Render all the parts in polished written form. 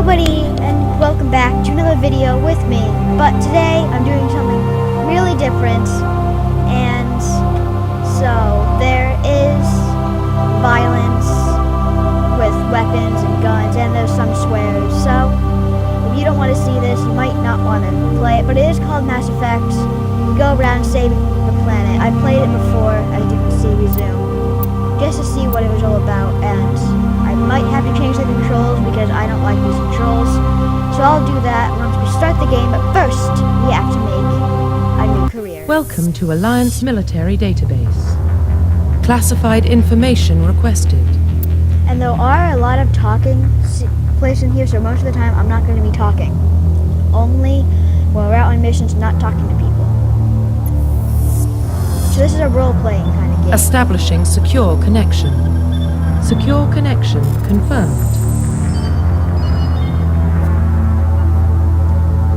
buddy, and welcome back to another video with me. But today I'm doing something really different, and so there is violence with weapons and guns, and there's some swears. So if you don't want to see this, you might not want to play it, but it is called Mass Effect. You go around saving the planet. I played it before, as you can see, resume, just to see what it was all about, and I might have to change the controls because I don't like these controls. So I'll do that once we start the game, but first we have to make a new career. Welcome to Alliance Military Database. Classified information requested. And there are a lot of talking places in here, so most of the time I'm not going to be talking. Only when we're out on missions, not talking to people. So this is a role-playing kind of game. Establishing secure connection. Secure connection confirmed.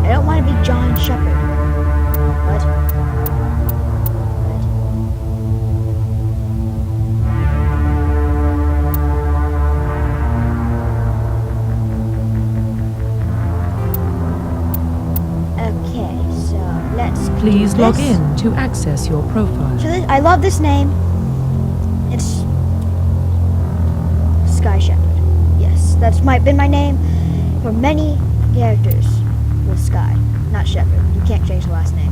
I don't want to be John Shepard. What? Okay, so let's Please do log this. in to access your profile. So I love this name. It's Sky Shepard. Yes, that's been my name for many characters with Sky, not Shepard. You can't change the last name.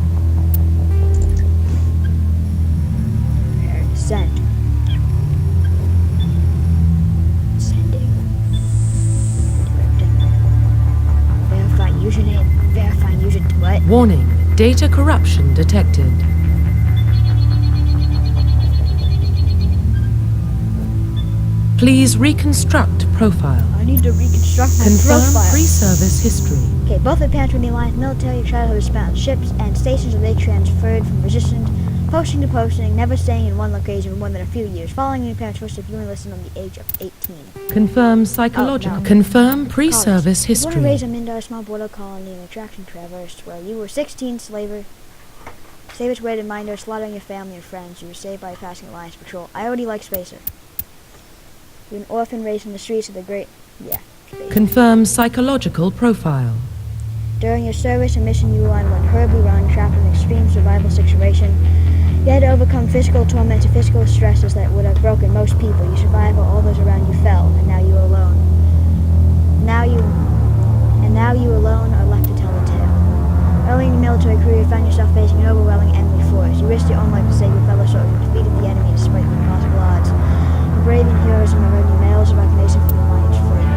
There, send. Sending. Verify username. Verify user. What? Warning, data corruption detected. Please reconstruct profile. I need to reconstruct my Confirm profile. pre-service history. Okay, both the parents were in the Alliance military, childhood was spent on ships and stations where they transferred from resistance, posting to posting, never staying in one location for more than a few years. Following your parents' footsteps, you enlisted on the age of 18. Confirm psychological. Oh, no. Confirm pre-service You were raised history. in Mindar, a small border colony in attraction traversed, where you were 16, slavers waited in Mindar, slaughtering your family and friends. You were saved by a passing Alliance patrol. I already like Spacer. You're an orphan raised in the streets of the great... Yeah, Spacer. Confirm psychological profile. During your service and mission, you were on one horribly wrong, trapped in an extreme survival situation. You had to overcome physical torments and physical stresses that would have broken most people. You survived while all those around you fell, and now you are alone. Now you alone are left to tell the tale. Early in your military career, you found yourself facing an overwhelming enemy force. You risked your own life to save your fellow soldiers and defeated the enemy despite the impossible odds. Your brave and heroism have earned you medals of recognition from the Alliance fleet.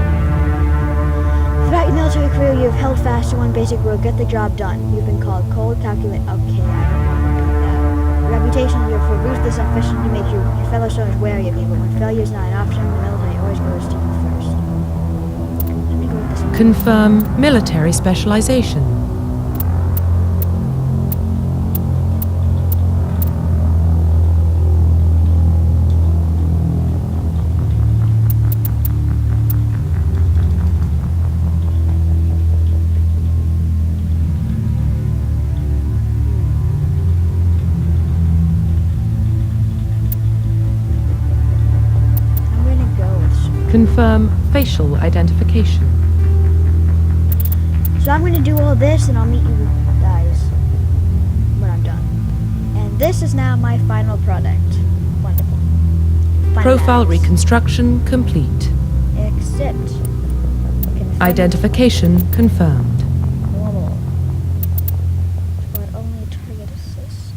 Throughout your military career, you have held fast to one basic rule: get the job done. You've been called cold, calculate. Okay, I don't want to repeat that. Your reputation for ruthless efficiency makes your fellow soldiers wary of you, but when failure is not an option, the military always goes to you first. Let me go with this one. Confirm military specialization. Confirm facial identification. So I'm going to do all this, and I'll meet you guys when I'm done. And this is now my final product. Wonderful. Profile Finalized. reconstruction complete. Except confirm Identification confirmed. normal. But only target assist.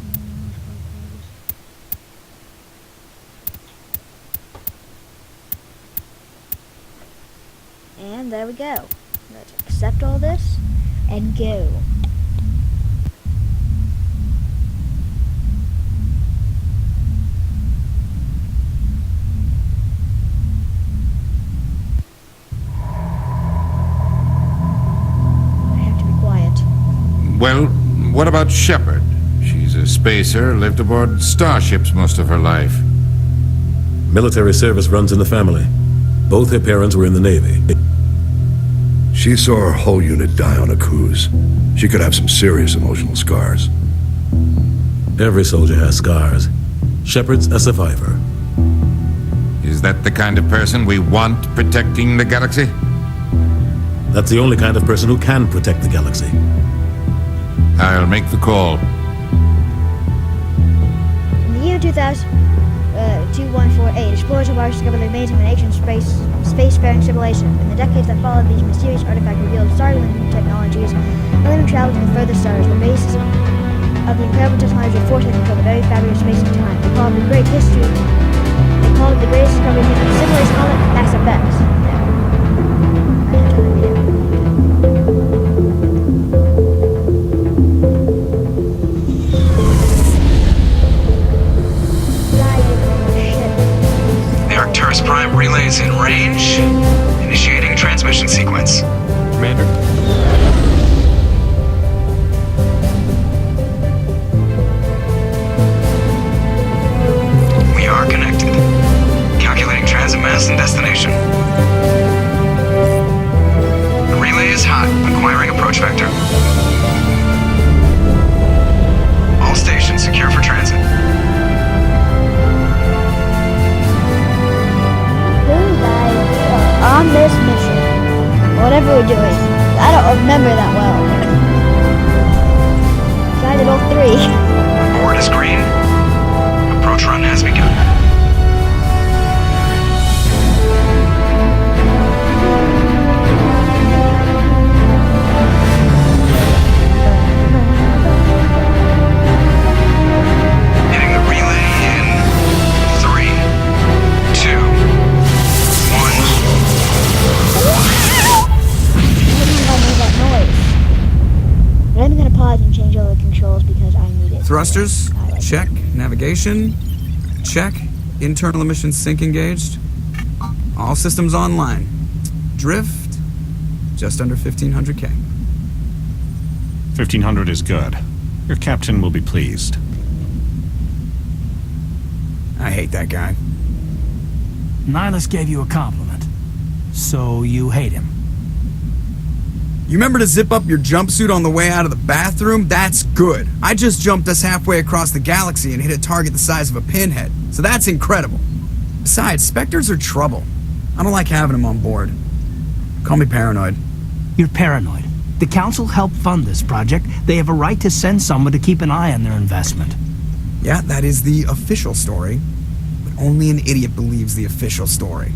And there we go. Let's accept all this and go. I have to be quiet. Well, what about Shepard? She's a spacer, lived aboard starships most of her life. Military service runs in the family. Both her parents were in the Navy. She saw her whole unit die on a cruise. She could have some serious emotional scars. Every soldier has scars. Shepard's a survivor. Is that the kind of person we want protecting the galaxy? That's the only kind of person who can protect the galaxy. I'll make the call. In the year 2148, explorers of Mars discovered the remains of an ancient spacefaring civilization. In the decades that followed, these mysterious artifacts revealed startling new technologies, allowing travel to the furthest stars. The basis of the incredible technology forced to control the very fabric of space and time. They called it the great history. They called it the greatest discovery in human civilization. Call it MassEffect. Arcturus Prime relays in range. Initiating transmission sequence. Commander? We are connected. Calculating transit mass and destination. The relay is hot. Acquiring approach vector. All stations secure for transit. On this mission, whatever we're doing, I don't remember that well. Tried it all three. Board is green. Approach run has begun. Hitting the relay in 3, 2, 1. That noise. But I'm gonna pause and change all the controls because I need it. Thrusters, I like check. Navigation, check. Internal emissions sync engaged. All systems online. Drift, just under 1500K. 1500 is good. Your captain will be pleased. I hate that guy. Nihilus gave you a compliment. So you hate him. You remember to zip up your jumpsuit on the way out of the bathroom? That's good. I just jumped us halfway across the galaxy and hit a target the size of a pinhead. So that's incredible. Besides, Spectres are trouble. I don't like having them on board. Call me paranoid. You're paranoid. The Council helped fund this project. They have a right to send someone to keep an eye on their investment. Yeah, that is the official story. But only an idiot believes the official story.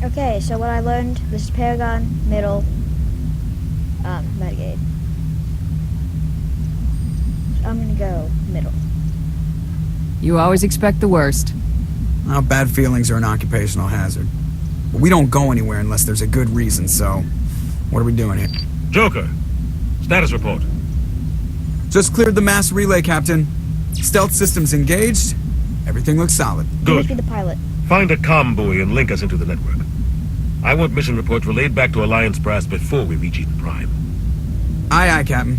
Okay, so what I learned, this is Paragon, middle, Metagate. So I'm gonna go middle. You always expect the worst. Well, bad feelings are an occupational hazard. But we don't go anywhere unless there's a good reason, so what are we doing here? Joker, status report. Just cleared the mass relay, Captain. Stealth systems engaged. Everything looks solid. You must be the pilot. Find a comm buoy and link us into the network. I want mission reports relayed back to Alliance Brass before we reach Eden Prime. Aye, aye, Captain.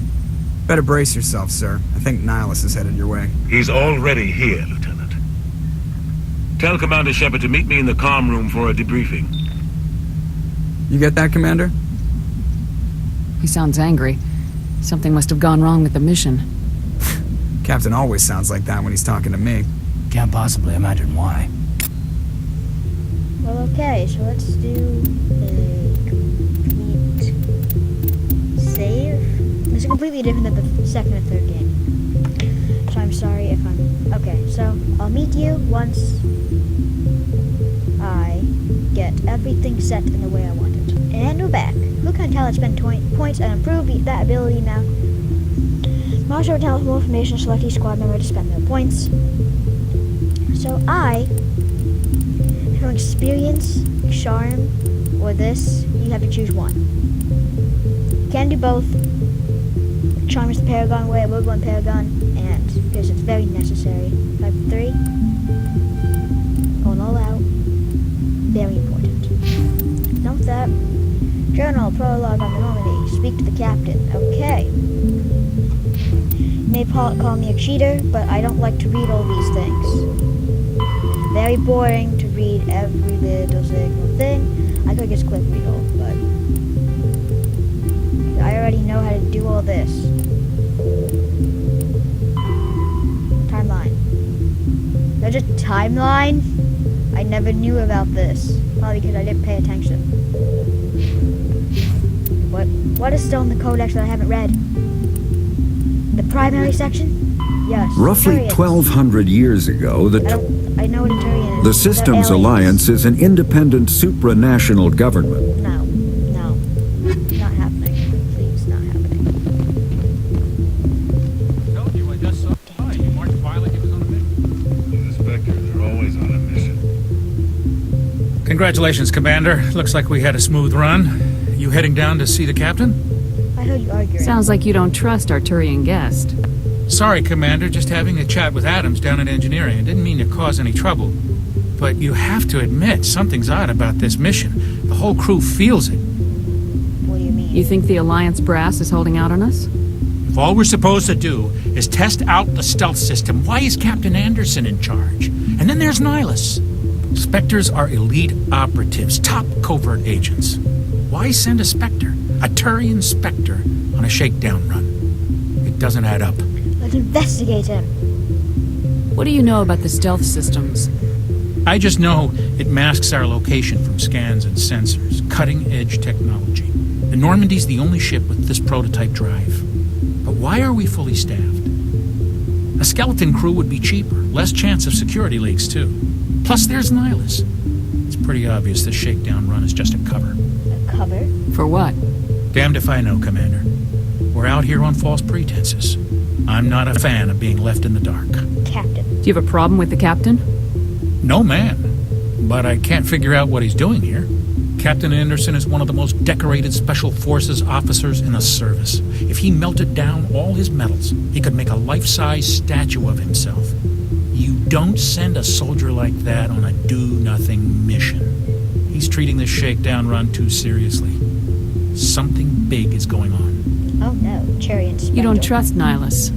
Better brace yourself, sir. I think Nihilus is headed your way. He's already here, Lieutenant. Tell Commander Shepard to meet me in the comm room for a debriefing. You get that, Commander? He sounds angry. Something must have gone wrong with the mission. Captain always sounds like that when he's talking to me. Can't possibly imagine why. Well, okay, so let's do a complete save. This is completely different than the second and third game. So I'm sorry if I'm... Okay, so I'll meet you once I get everything set in the way I want it. And we're back. Who can tell I spend points and improve that ability now? Marshal will tell us more information, select each squad member to spend their points. So I... From experience, charm, or this, you have to choose one. You can do both. Charm is the Paragon way, I will go in Paragon, and because it's very necessary. 5-3. Going all out. Very important. Note that. Journal, prologue on the Normandy. Speak to the captain. Okay. You may call me a cheater, but I don't like to read all these things. Very boring to read every little single thing. I could just click read all, but I already know how to do all this. Timeline. There's a timeline? I never knew about this. Probably because I didn't pay attention. What is still in the codex that I haven't read? The primary section? Yes. Roughly Turians. 1,200 years ago, I know what a Turian is. the Systems They're aliens. Alliance is an independent supranational government. No. Not happening. Please, not happening. Told you, I just saw you marked Violet, he was on a mission. The Spectres are always on a mission. Congratulations, Commander. Looks like we had a smooth run. You heading down to see the captain? I heard you arguing. Sounds like you don't trust our Turian guest. Sorry, Commander, just having a chat with Adams down at engineering. I didn't mean to cause any trouble. But you have to admit, something's odd about this mission. The whole crew feels it. What do you mean? You think the Alliance brass is holding out on us? If all we're supposed to do is test out the stealth system, why is Captain Anderson in charge? And then there's Nihilus. Spectres are elite operatives, top covert agents. Why send a Spectre, a Turian Spectre, on a shakedown run? It doesn't add up. Let's investigate him. What do you know about the stealth systems? I just know it masks our location from scans and sensors. Cutting-edge technology. The Normandy's the only ship with this prototype drive. But why are we fully staffed? A skeleton crew would be cheaper, less chance of security leaks, too. Plus, there's Nihilus. It's pretty obvious this shakedown run is just a cover. A cover? For what? Damned if I know, Commander. We're out here on false pretenses. I'm not a fan of being left in the dark. Captain. Do you have a problem with the captain? No, man. But I can't figure out what he's doing here. Captain Anderson is one of the most decorated Special Forces officers in the service. If he melted down all his medals, he could make a life-size statue of himself. You don't send a soldier like that on a do-nothing mission. He's treating this shakedown run too seriously. Something big is going on. Oh no, Turian Spectre. You don't trust Nihilus.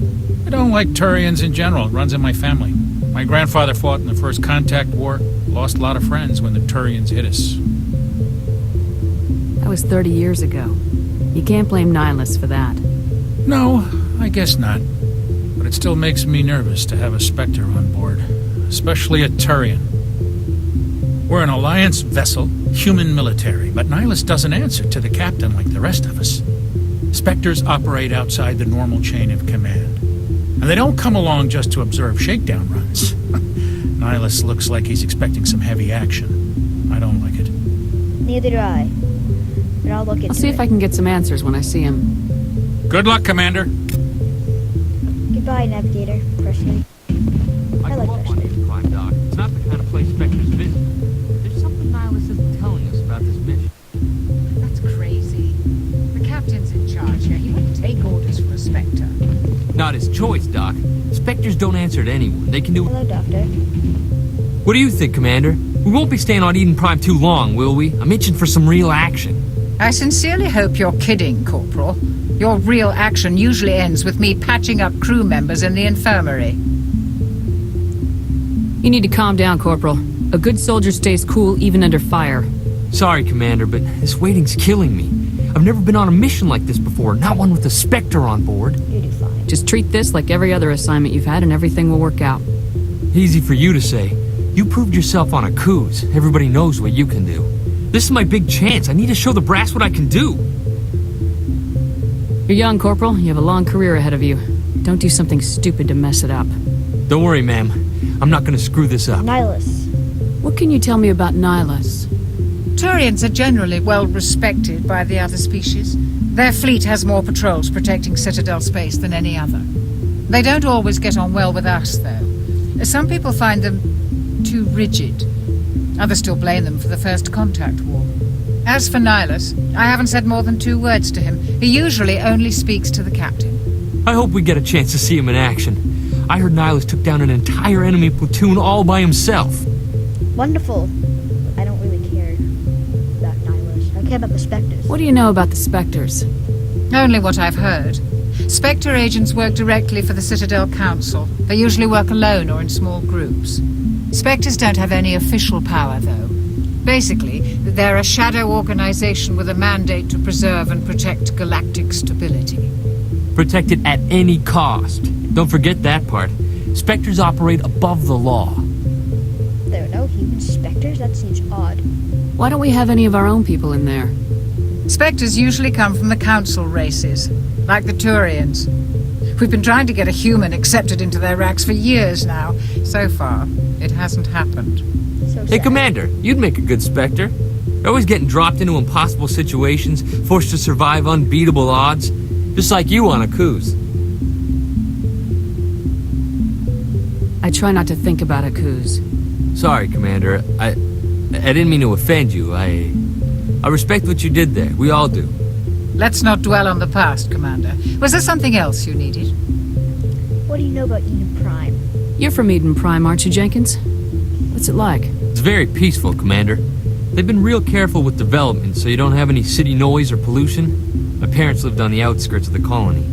I don't like Turians in general. It runs in my family. My grandfather fought in the First Contact War. Lost a lot of friends when the Turians hit us. That was 30 years ago. You can't blame Nihilus for that. No, I guess not. But it still makes me nervous to have a Spectre on board. Especially a Turian. We're an Alliance vessel, human military, but Nihilus doesn't answer to the captain like the rest of us. Spectres operate outside the normal chain of command. And they don't come along just to observe shakedown runs. Nihilus looks like he's expecting some heavy action. I don't like it. Neither do I. But I'll look into it. I'll see if I can get some answers when I see him. Good luck, Commander. Goodbye, Navigator, Presley. I like Presley. Prime Doc. It's not the kind of place Spectres visit. There's something Nihilus isn't telling us about this mission. That's crazy. The captain's in charge here. He wouldn't take orders from a Spectre. Not his choice, Doc. Spectres don't answer to anyone. They can do... Hello, Doctor. What do you think, Commander? We won't be staying on Eden Prime too long, will we? I'm itching for some real action. I sincerely hope you're kidding, Corporal. Your real action usually ends with me patching up crew members in the infirmary. You need to calm down, Corporal. A good soldier stays cool even under fire. Sorry, Commander, but this waiting's killing me. I've never been on a mission like this before, not one with a Spectre on board. You do fine. Just treat this like every other assignment you've had and everything will work out. Easy for you to say. You proved yourself on a cruise. Everybody knows what you can do. This is my big chance. I need to show the brass what I can do. You're young, Corporal. You have a long career ahead of you. Don't do something stupid to mess it up. Don't worry, ma'am. I'm not gonna screw this up. Nihilus. What can you tell me about Nihilus? Turians are generally well respected by the other species. Their fleet has more patrols protecting Citadel space than any other. They don't always get on well with us, though. Some people find them too rigid. Others still blame them for the First Contact War. As for Nihilus, I haven't said more than 2 words to him. He usually only speaks to the captain. I hope we get a chance to see him in action. I heard Nihilus took down an entire enemy platoon all by himself. Wonderful. I don't really care about Nihilus. I care about the Spectres. What do you know about the Spectres? Only what I've heard. Spectre agents work directly for the Citadel Council. They usually work alone or in small groups. Spectres don't have any official power, though. Basically, they're a shadow organization with a mandate to preserve and protect galactic stability. Protect it at any cost. Don't forget that part. Spectres operate above the law. There are no human Spectres? That seems odd. Why don't we have any of our own people in there? Spectres usually come from the Council races, like the Turians. We've been trying to get a human accepted into their ranks for years now. So far, it hasn't happened. So Hey, sad. Commander, you'd make a good Spectre. You're always getting dropped into impossible situations, forced to survive unbeatable odds. Just like you on a cruise. I try not to think about Akuz. Sorry, Commander. I didn't mean to offend you. I respect what you did there. We all do. Let's not dwell on the past, Commander. Was there something else you needed? What do you know about Eden Prime? You're from Eden Prime, aren't you, Jenkins? What's it like? It's very peaceful, Commander. They've been real careful with development, so you don't have any city noise or pollution. My parents lived on the outskirts of the colony.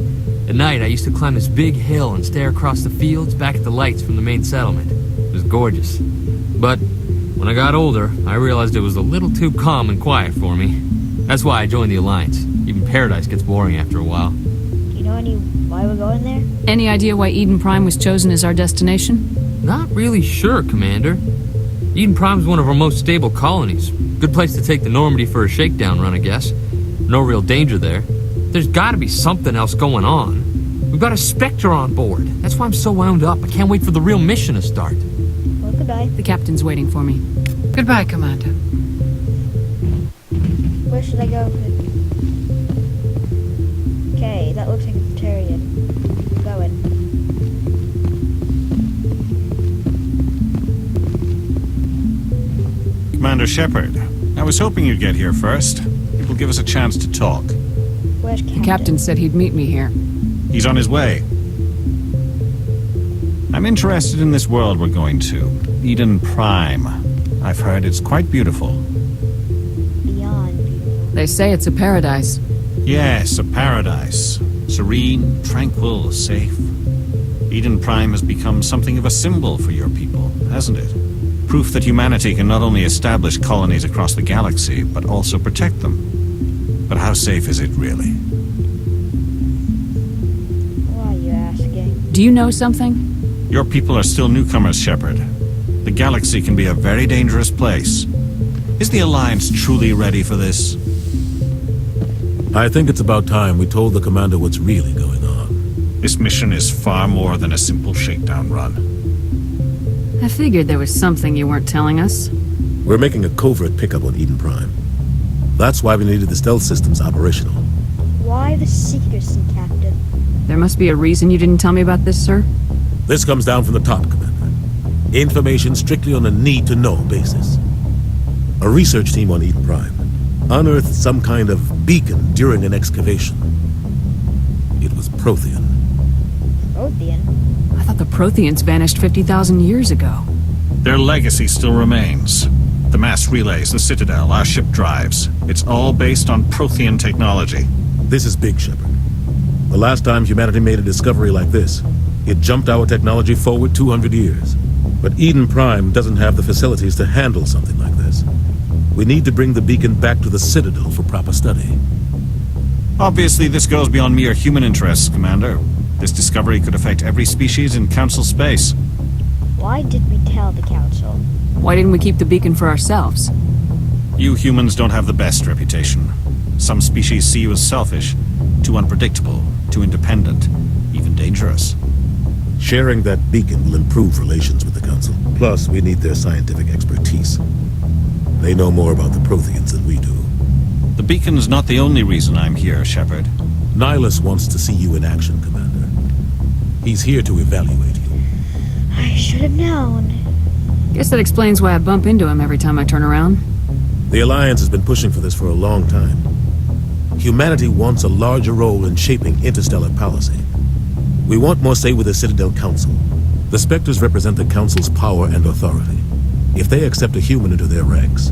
At night, I used to climb this big hill and stare across the fields back at the lights from the main settlement. It was gorgeous. But when I got older, I realized it was a little too calm and quiet for me. That's why I joined the Alliance. Even Paradise gets boring after a while. Do you know why we're going there? Any idea why Eden Prime was chosen as our destination? Not really sure, Commander. Eden Prime's one of our most stable colonies. Good place to take the Normandy for a shakedown run, I guess. No real danger there. There's gotta be something else going on. We've got a Spectre on board. That's why I'm so wound up. I can't wait for the real mission to start. Well, goodbye. The captain's waiting for me. Goodbye, Commander. Where should I go? Okay, that looks like a Turian. I'm going. Commander Shepard, I was hoping you'd get here first. It will give us a chance to talk. Where's The captain said he'd meet me here. He's on his way. I'm interested in this world we're going to. Eden Prime. I've heard it's quite beautiful. Beyond beautiful. They say it's a paradise. Yes, a paradise. Serene, tranquil, safe. Eden Prime has become something of a symbol for your people, hasn't it? Proof that humanity can not only establish colonies across the galaxy, but also protect them. But how safe is it, really? Why are you asking? Do you know something? Your people are still newcomers, Shepard. The galaxy can be a very dangerous place. Is the Alliance truly ready for this? I think it's about time we told the commander what's really going on. This mission is far more than a simple shakedown run. I figured there was something you weren't telling us. We're making a covert pickup on Eden Prime. That's why we needed the stealth systems operational. Why the secrecy, Captain? There must be a reason you didn't tell me about this, sir? This comes down from the top, Commander. Information strictly on a need-to-know basis. A research team on Eden Prime unearthed some kind of beacon during an excavation. It was Prothean. Prothean? I thought the Protheans vanished 50,000 years ago. Their legacy still remains. The mass relays, the Citadel, our ship drives. It's all based on Prothean technology. This is big, Shepard. The last time humanity made a discovery like this, it jumped our technology forward 200 years. But Eden Prime doesn't have the facilities to handle something like this. We need to bring the beacon back to the Citadel for proper study. Obviously, this goes beyond mere human interests, Commander. This discovery could affect every species in Council space. Why did we tell the Council? Why didn't we keep the beacon for ourselves? You humans don't have the best reputation. Some species see you as selfish, too unpredictable, too independent, even dangerous. Sharing that beacon will improve relations with the Council. Plus, we need their scientific expertise. They know more about the Protheans than we do. The beacon's not the only reason I'm here, Shepard. Nihilus wants to see you in action, Commander. He's here to evaluate you. I should have known. Guess that explains why I bump into him every time I turn around. The Alliance has been pushing for this for a long time. Humanity wants a larger role in shaping interstellar policy. We want more say with the Citadel Council. The Spectres represent the Council's power and authority. If they accept a human into their ranks,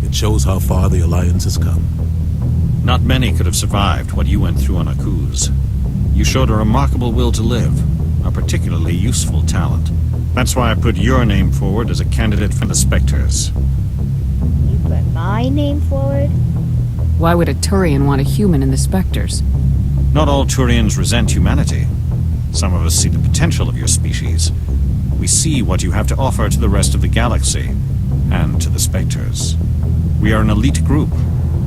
it shows how far the Alliance has come. Not many could have survived what you went through on Akuz. You showed a remarkable will to live, a particularly useful talent. That's why I put your name forward as a candidate for the Spectres. You put my name forward? Why would a Turian want a human in the Spectres? Not all Turians resent humanity. Some of us see the potential of your species. We see what you have to offer to the rest of the galaxy, and to the Spectres. We are an elite group.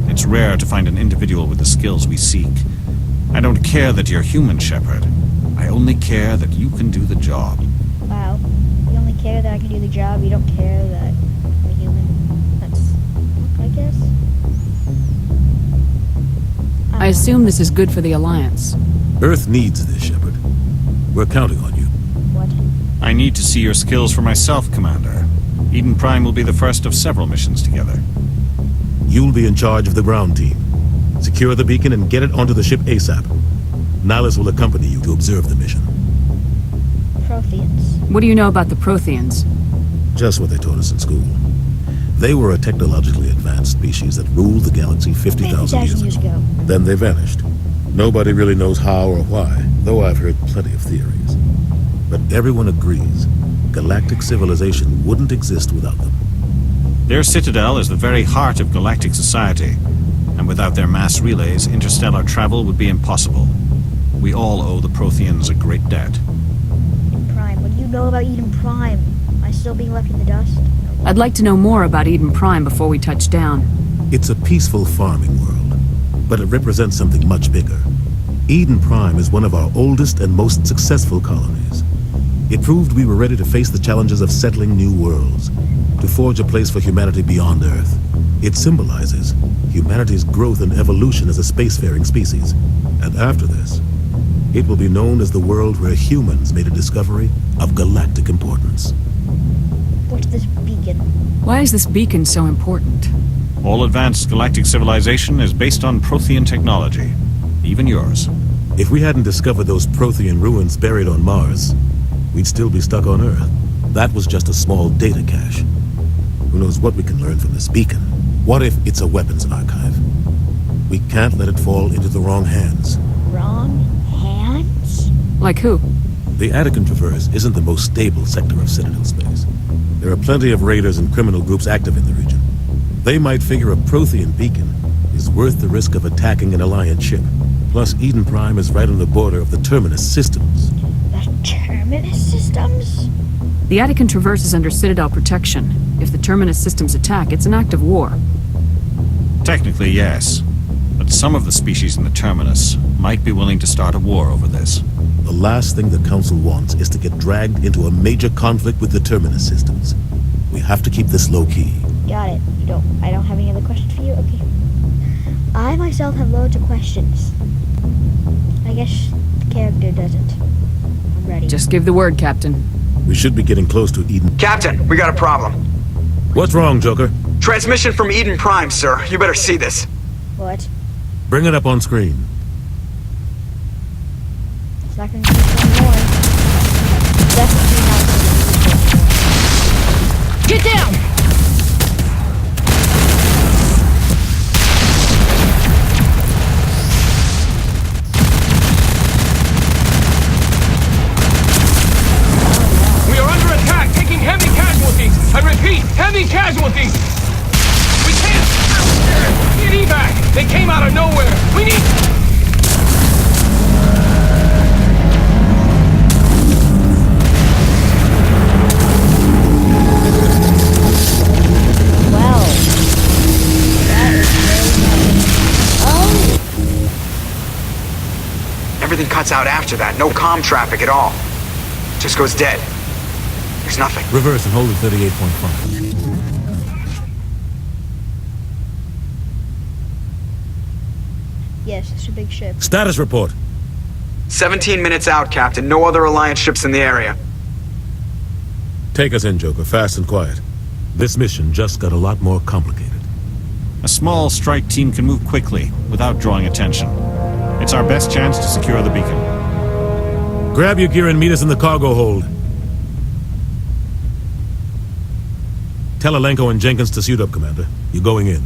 It's rare to find an individual with the skills we seek. I don't care that you're human, Shepard. I only care that you can do the job. Wow. You only care that I can do the job, you don't care that I'm a human. That's... I guess? I assume this is good for the Alliance. Earth needs this, Shepard. We're counting on you. What? I need to see your skills for myself, Commander. Eden Prime will be the first of several missions together. You'll be in charge of the ground team. Secure the beacon and get it onto the ship ASAP. Nihilus will accompany you to observe the mission. Protheans. What do you know about the Protheans? Just what they taught us in school. They were a technologically advanced species that ruled the galaxy 50,000 years ago. Then they vanished. Nobody really knows how or why, though I've heard plenty of theories. But everyone agrees, galactic civilization wouldn't exist without them. Their citadel is the very heart of galactic society, and without their mass relays, interstellar travel would be impossible. We all owe the Protheans a great debt. Eden Prime. What do you know about Eden Prime? Am I still being left in the dust? I'd like to know more about Eden Prime before we touch down. It's a peaceful farming world, but it represents something much bigger. Eden Prime is one of our oldest and most successful colonies. It proved we were ready to face the challenges of settling new worlds, to forge a place for humanity beyond Earth. It symbolizes humanity's growth and evolution as a spacefaring species. And after this, it will be known as the world where humans made a discovery of galactic importance. What's this beacon? Why is this beacon so important? All advanced galactic civilization is based on Prothean technology, even yours. If we hadn't discovered those Prothean ruins buried on Mars, we'd still be stuck on Earth. That was just a small data cache. Who knows what we can learn from this beacon? What if it's a weapons archive? We can't let it fall into the wrong hands. Wrong hands? Like who? The Attican Traverse isn't the most stable sector of Citadel space. There are plenty of raiders and criminal groups active in the region. They might figure a Prothean beacon is worth the risk of attacking an Alliance ship. Plus, Eden Prime is right on the border of the Terminus systems. The Terminus systems? The Attican Traverse is under Citadel protection. If the Terminus systems attack, it's an act of war. Technically, yes. But some of the species in the Terminus might be willing to start a war over this. The last thing the Council wants is to get dragged into a major conflict with the Terminus systems. We have to keep this low-key. Got it. I don't have any other questions for you? Okay. I myself have loads of questions. I guess the character doesn't. I'm ready. Just give the word, Captain. We should be getting close to Eden. Captain, we got a problem. What's wrong, Joker? Transmission from Eden Prime, sir. You better see this. What? Bring it up on screen. It's not gonna keep going more. Definitely not gonna keep going more. Get down! I repeat, heavy casualties! We can't! Need evac! They came out of nowhere! We need... Wow. That is very nice. Oh! Everything cuts out after that. No comm traffic at all. Just goes dead. There's nothing. Reverse and hold at 38.5. Yes, it's a big ship. Status report. 17 minutes out, Captain. No other Alliance ships in the area. Take us in, Joker, fast and quiet. This mission just got a lot more complicated. A small strike team can move quickly, without drawing attention. It's our best chance to secure the beacon. Grab your gear and meet us in the cargo hold. Tell Alenko and Jenkins to suit up, Commander. You're going in.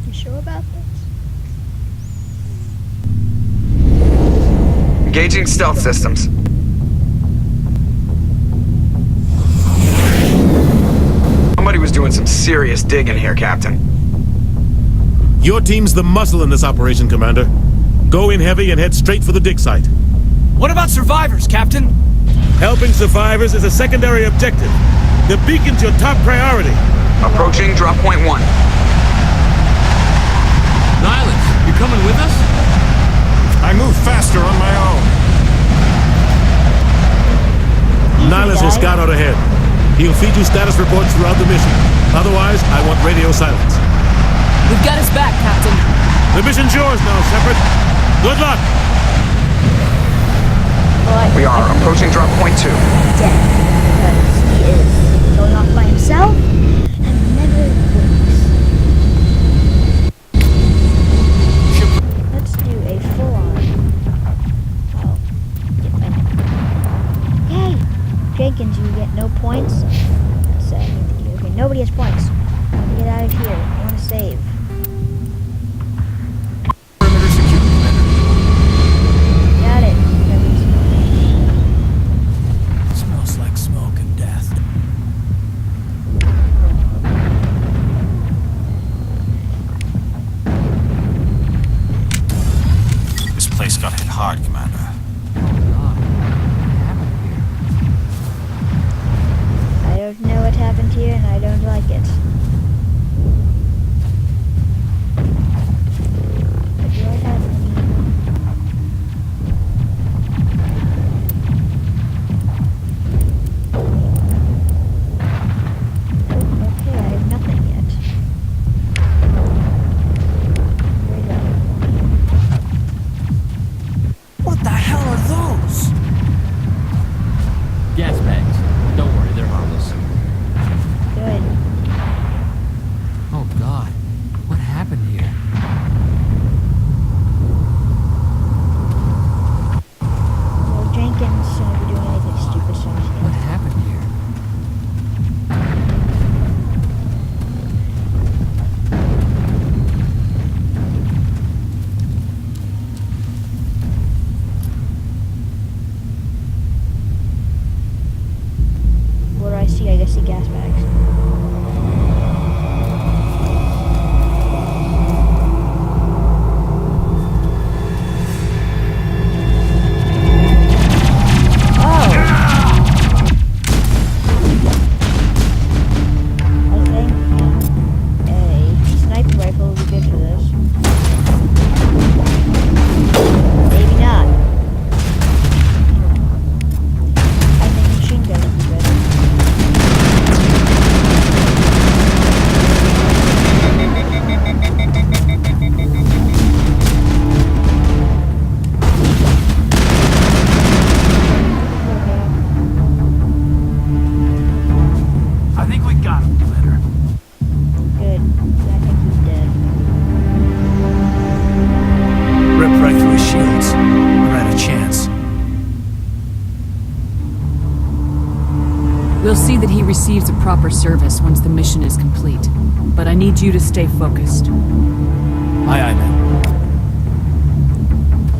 You sure about this? Engaging stealth systems. Somebody was doing some serious digging here, Captain. Your team's the muscle in this operation, Commander. Go in heavy and head straight for the dig site. What about survivors, Captain? Helping survivors is a secondary objective. The beacon's your top priority. Approaching drop point 1. Nihilus, you coming with us? I move faster on my own. Nihilus will scout out ahead. He'll feed you status reports throughout the mission. Otherwise, I want radio silence. We've got his back, Captain. The mission's yours now, Shepard. Good luck. Well, We are approaching drop point 2. dead because he is going off by himself and never works. Let's do a full-on. Oh, yay! Jenkins, you get no points. That's okay. Nobody has points. Get out of here. I want to save. Perimeter secure, Commander. Got it. Smells like smoke and death. This place got hit hard, Commander. I don't know what happened here, and I don't like it. But do I have any? Oh, okay, I have nothing yet. What the hell are those? Gas bags. Don't worry, they're harmless. Good. Oh God, what happened here? Well, Jenkins shouldn't be doing anything stupid, so he's What gonna... happened here? What do I see? I guess the gas bags. I think a sniper rifle would be good for this. Maybe not. I think machine gun would be better. I think we got him, Commander. Good. I think he's dead. Ripped right through his shields. We're out of chance. We'll see that he receives a proper service once the mission is complete. But I need you to stay focused. Aye, aye, man.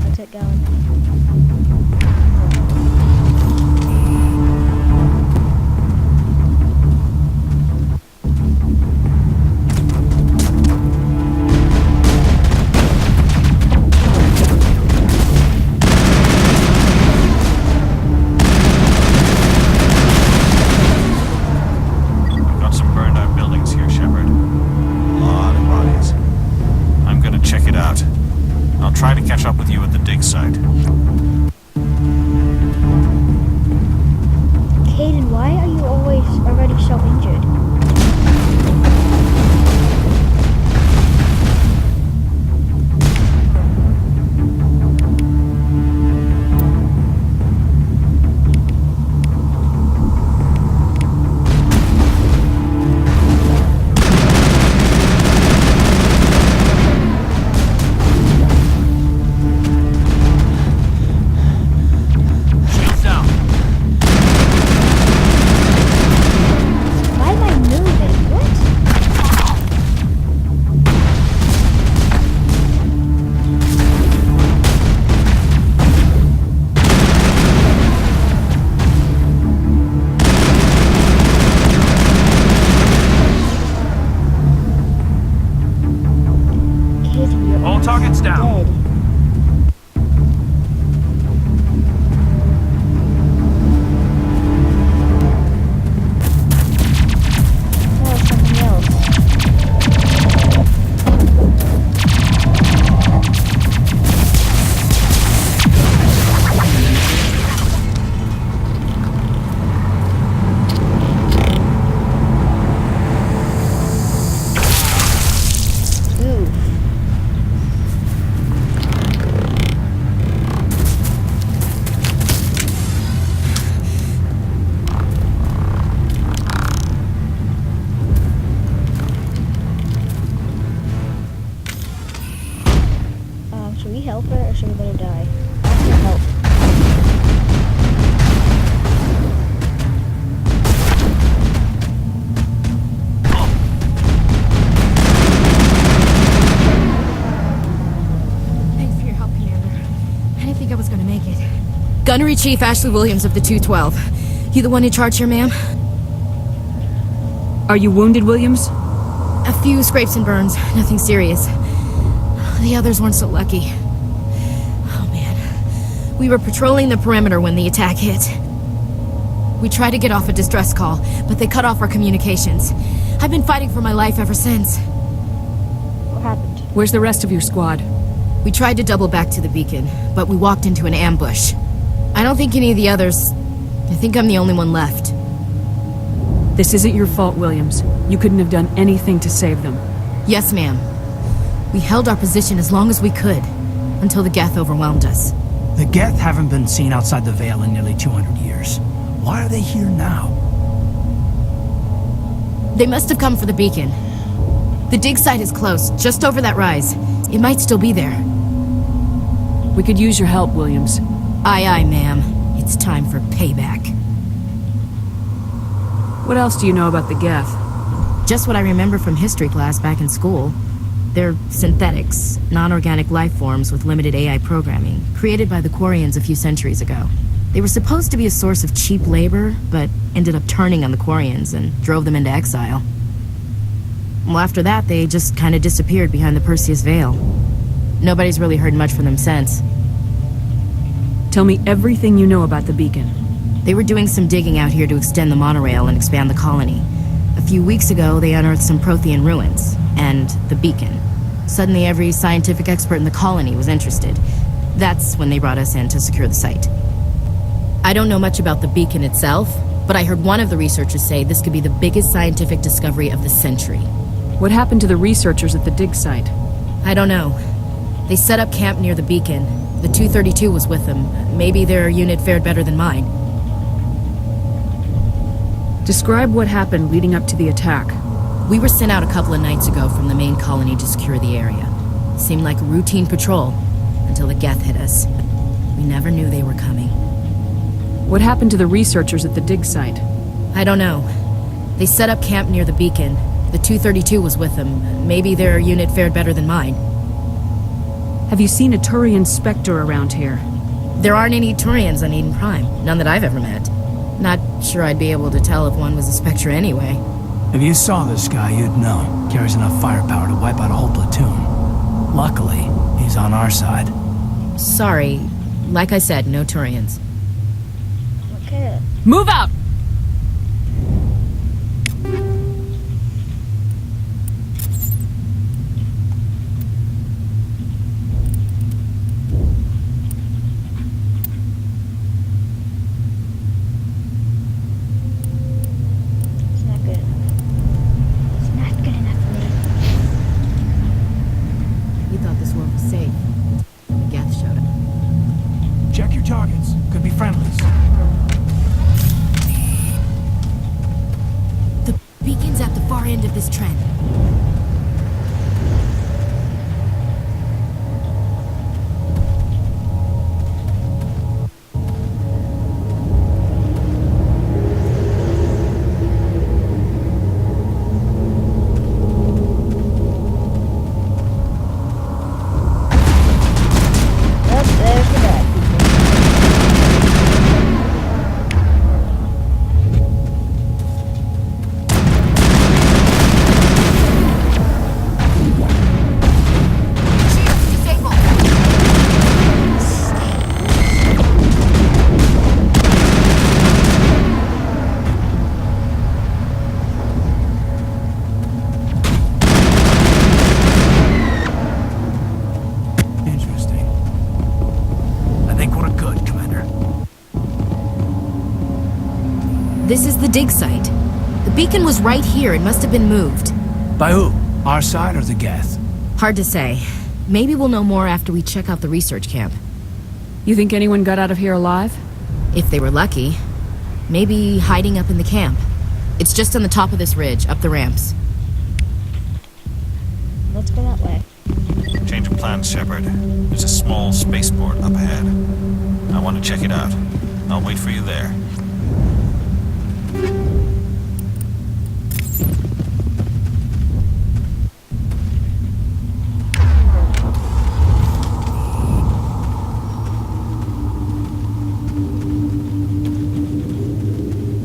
Let's get going. Got some burned out buildings here, Shepard. A lot of bodies. I'm gonna check it out. I'll try to catch up with you at the dig site. Caden, why are you always already so injured? Shields down. Why am I moving? What? Caden, you're All targets down. dead. Oh, something else. actually gonna die. I can't help. Thanks for your help, Commander. I didn't think I was gonna make it. Gunnery Chief Ashley Williams of the 212. You the one in charge here, ma'am? Are you wounded, Williams? A few scrapes and burns, nothing serious. The others weren't so lucky. Oh man. We were patrolling the perimeter when the attack hit. We tried to get off a distress call, but they cut off our communications. I've been fighting for my life ever since. What happened? Where's the rest of your squad? We tried to double back to the beacon, but we walked into an ambush. I don't think any of the others... I think I'm the only one left. This isn't your fault, Williams. You couldn't have done anything to save them. Yes, ma'am. We held our position as long as we could, until the Geth overwhelmed us. The Geth haven't been seen outside the Veil in nearly 200 years. Why are they here now? They must have come for the beacon. The dig site is close, just over that rise. It might still be there. We could use your help, Williams. Aye, aye, ma'am. It's time for payback. What else do you know about the Geth? Just what I remember from history class back in school. They're synthetics, non-organic life forms with limited AI programming, created by the Quarians a few centuries ago. They were supposed to be a source of cheap labor, but ended up turning on the Quarians and drove them into exile. Well, after that, they just kind of disappeared behind the Perseus Veil. Nobody's really heard much from them since. Tell me everything you know about the beacon. They were doing some digging out here to extend the monorail and expand the colony. A few weeks ago, they unearthed some Prothean ruins, and the beacon. Suddenly, every scientific expert in the colony was interested. That's when they brought us in to secure the site. I don't know much about the beacon itself, but I heard one of the researchers say this could be the biggest scientific discovery of the century. What happened to the researchers at the dig site? I don't know. They set up camp near the beacon. The 232 was with them. Maybe their unit fared better than mine. Describe what happened leading up to the attack. We were sent out a couple of nights ago from the main colony to secure the area. Seemed like a routine patrol, until the Geth hit us. We never knew they were coming. What happened to the researchers at the dig site? I don't know. They set up camp near the beacon. The 232 was with them. Maybe their unit fared better than mine. Have you seen a Turian Spectre around here? There aren't any Turians on Eden Prime. None that I've ever met. Not sure I'd be able to tell if one was a Spectre anyway. If you saw this guy, you'd know. Carries enough firepower to wipe out a whole platoon. Luckily, he's on our side. Sorry. Like I said, no Turians. Okay. Move out! This is the dig site. The beacon was right here. It must have been moved. By who? Our side or the Geth? Hard to say. Maybe we'll know more after we check out the research camp. You think anyone got out of here alive? If they were lucky. Maybe hiding up in the camp. It's just on the top of this ridge, up the ramps. Let's go that way. Change of plans. Shepard. There's a small spaceport up ahead. I want to check it out. I'll wait for you there.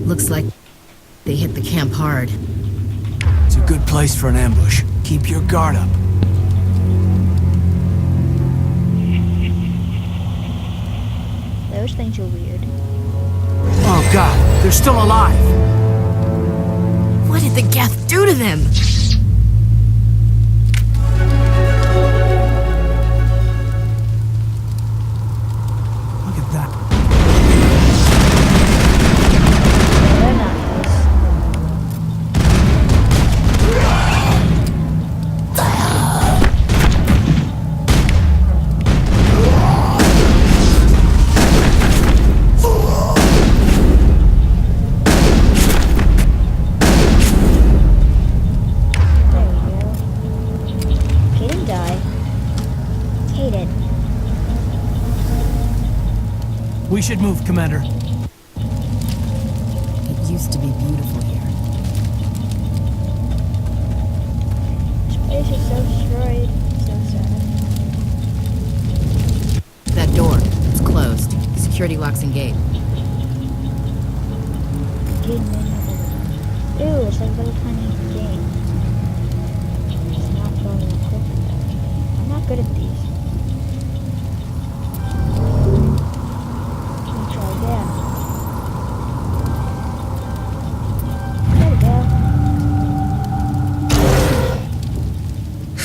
Looks like they hit the camp hard. It's a good place for an ambush. Keep your guard up. Those things are weird. Oh god, they're still alive! What did the Geth do to them? Look at that. They're not nice. We should move, Commander. It used to be beautiful here. This place is so destroyed. So sad. That door, it's closed. Security locks and gate. Ew, it's like a little tiny game. It's not going quick enough. I'm not good at these.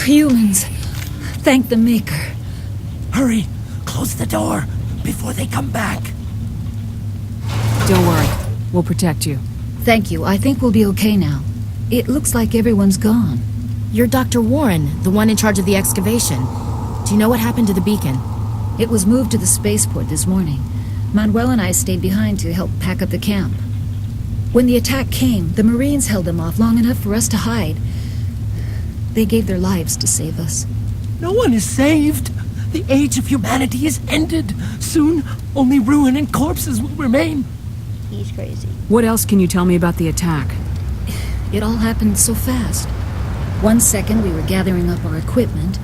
Humans. Thank the Maker. Hurry! Close the door before they come back. Don't worry. We'll protect you. Thank you. I think we'll be okay now. It looks like everyone's gone. You're Dr. Warren, the one in charge of the excavation. Do you know what happened to the beacon? It was moved to the spaceport this morning. Manuel and I stayed behind to help pack up the camp. When the attack came, the Marines held them off long enough for us to hide. They gave their lives to save us. No one is saved. The age of humanity is ended. Soon, only ruin and corpses will remain. He's crazy. What else can you tell me about the attack? It all happened so fast. 1 second we were gathering up our equipment.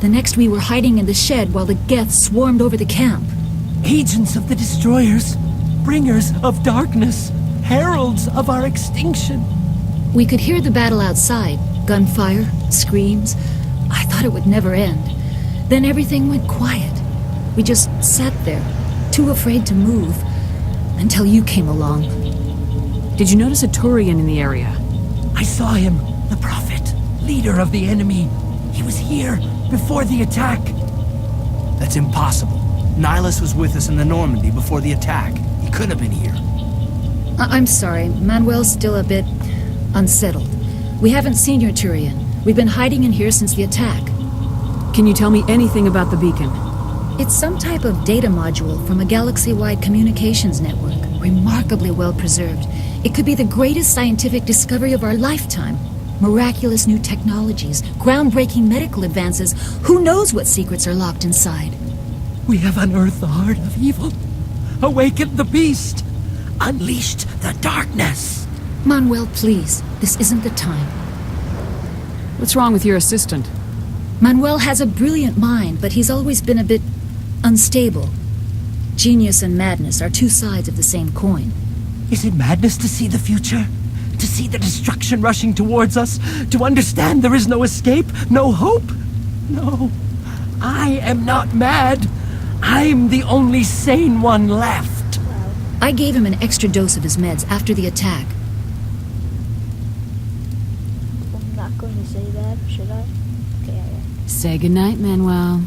The next we were hiding in the shed while the Geth swarmed over the camp. Agents of the destroyers, bringers of darkness, heralds of our extinction. We could hear the battle outside. Gunfire, screams. I thought it would never end. Then everything went quiet. We just sat there, too afraid to move, until you came along. Did you notice a Turian in the area? I saw him, the Prophet, leader of the enemy. He was here before the attack. That's impossible. Nihilus was with us in the Normandy before the attack. He couldn't have been here. I'm sorry. Manuel's still a bit unsettled. We haven't seen your Turian. We've been hiding in here since the attack. Can you tell me anything about the beacon? It's some type of data module from a galaxy-wide communications network, remarkably well preserved. It could be the greatest scientific discovery of our lifetime. Miraculous new technologies, groundbreaking medical advances. Who knows what secrets are locked inside? We have unearthed the heart of evil, awakened the beast, unleashed the darkness. Manuel, please, this isn't the time. What's wrong with your assistant? Manuel has a brilliant mind, but he's always been a bit unstable. Genius and madness are two sides of the same coin. Is it madness to see the future? To see the destruction rushing towards us? To understand there is no escape? No hope? No. I am not mad. I'm the only sane one left. I gave him an extra dose of his meds after the attack. I'm not going to say that, should I? Okay, I am. Say goodnight, Manuel.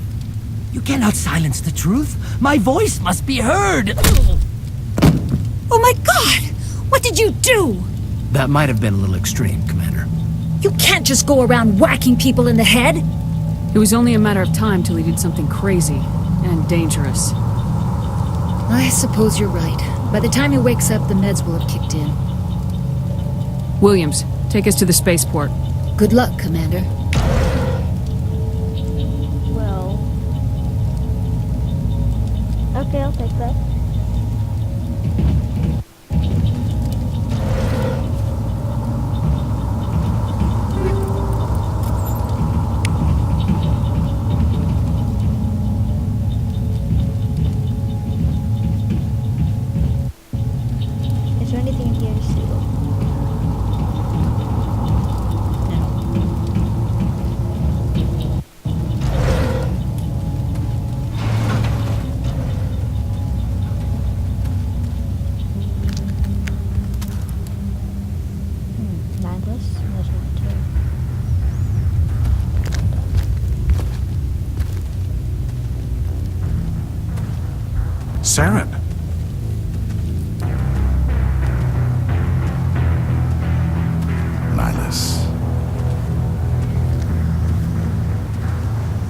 You cannot silence the truth. My voice must be heard. Oh my God! What did you do? That might have been a little extreme, Commander. You can't just go around whacking people in the head. It was only a matter of time till he did something crazy and dangerous. I suppose you're right. By the time he wakes up, the meds will have kicked in. Williams, take us to the spaceport. Good luck, Commander. Well, Okay, I'll take that. Is there anything in here to steal? Mindless? There's one too. Saren. Nihilus.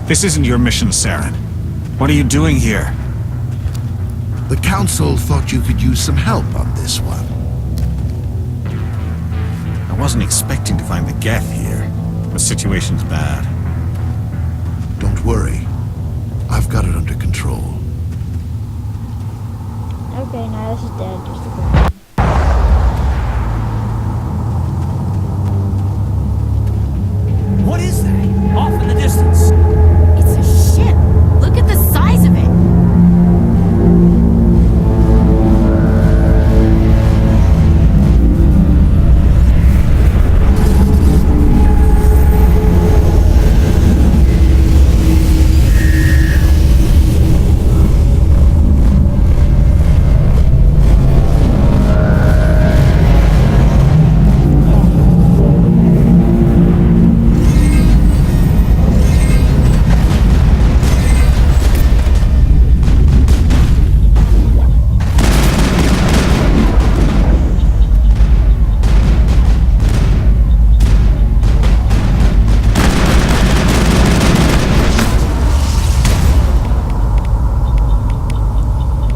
This isn't your mission, Saren. What are you doing here? The Council thought you could use some help on this one. I wasn't expecting to find the Geth here. The situation's bad. Don't worry. I've got it under control. Okay, now this is dead. Just a second. What is that? Off in the distance. It's a ship. Look at the size of it.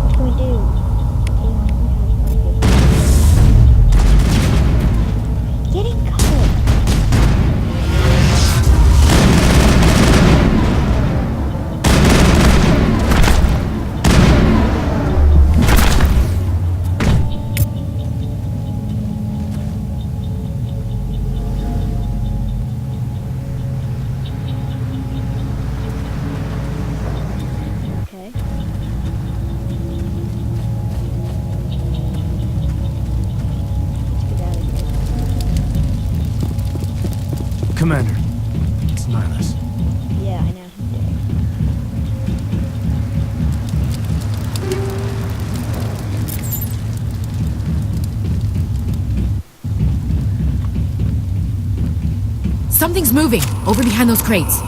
What can we do? Getting cold. Okay. Let's get out of here. Commander, it's Nihilus. Yeah, I know. Something's moving over behind those crates.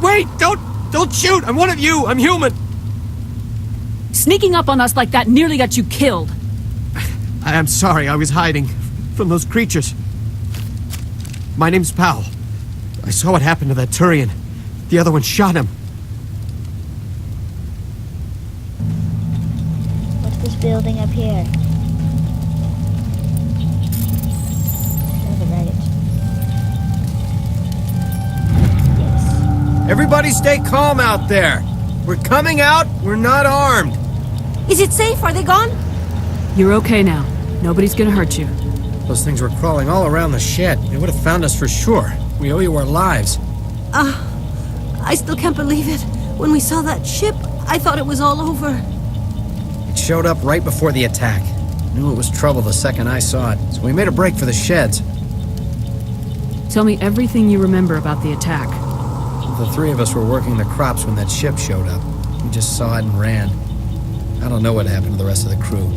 Wait! Don't shoot! I'm one of you! I'm human! Sneaking up on us like that nearly got you killed. I'm sorry, I was hiding from those creatures. My name's Powell. I saw what happened to that Turian. The other one shot him. What's this building up here? Never read it. Yes. Everybody stay calm out there. We're coming out, we're not armed. Is it safe? Are they gone? You're okay now. Nobody's gonna hurt you. Those things were crawling all around the shed. They would have found us for sure. We owe you our lives. I still can't believe it. When we saw that ship, I thought it was all over. It showed up right before the attack. Knew it was trouble the second I saw it, so we made a break for the sheds. Tell me everything you remember about the attack. The three of us were working the crops when that ship showed up. We just saw it and ran. I don't know what happened to the rest of the crew.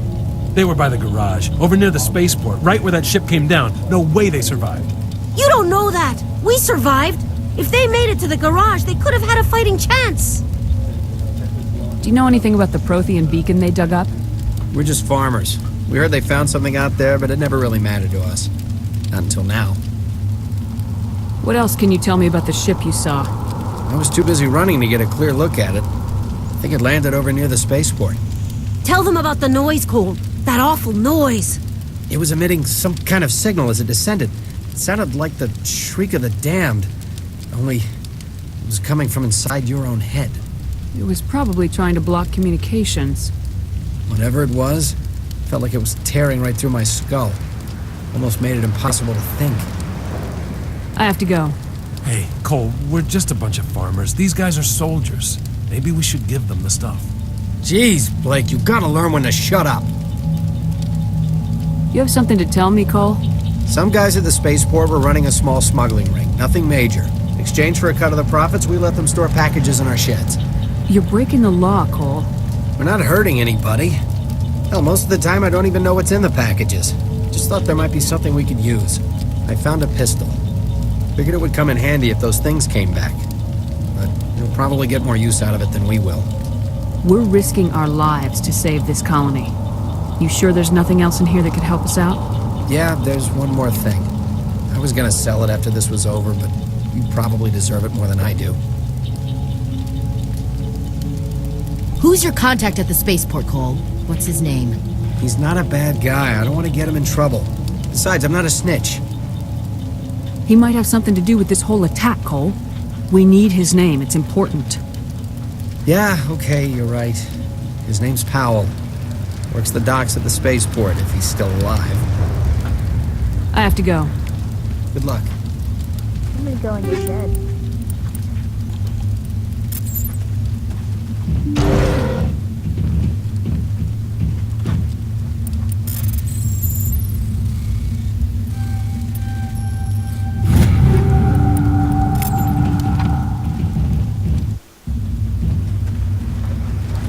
They were by the garage, over near the spaceport, right where that ship came down. No way they survived. You don't know that. We survived. If they made it to the garage, they could have had a fighting chance. Do you know anything about the Prothean beacon they dug up? We're just farmers. We heard they found something out there, but it never really mattered to us. Not until now. What else can you tell me about the ship you saw? I was too busy running to get a clear look at it. I think it landed over near the spaceport. Tell them about the noise, Cole. That awful noise. It was emitting some kind of signal as it descended. It sounded like the shriek of the damned. Only it was coming from inside your own head. It was probably trying to block communications. Whatever it was, felt like it was tearing right through my skull. Almost made it impossible to think. I have to go. Hey, Cole, we're just a bunch of farmers. These guys are soldiers. Maybe we should give them the stuff. Jeez, Blake, you gotta learn when to shut up. You have something to tell me, Cole? Some guys at the spaceport were running a small smuggling ring. Nothing major. In exchange for a cut of the profits, we let them store packages in our sheds. You're breaking the law, Cole. We're not hurting anybody. Hell, most of the time I don't even know what's in the packages. Just thought there might be something we could use. I found a pistol. Figured it would come in handy if those things came back. But you'll probably get more use out of it than we will. We're risking our lives to save this colony. You sure there's nothing else in here that could help us out? Yeah, there's one more thing. I was gonna sell it after this was over, but you probably deserve it more than I do. Who's your contact at the spaceport, Cole? What's his name? He's not a bad guy. I don't want to get him in trouble. Besides, I'm not a snitch. He might have something to do with this whole attack, Cole. We need his name. It's important. Yeah, okay, you're right. His name's Powell. Works the docks at the spaceport, if he's still alive. I have to go. Good luck. I'm gonna go in your shed.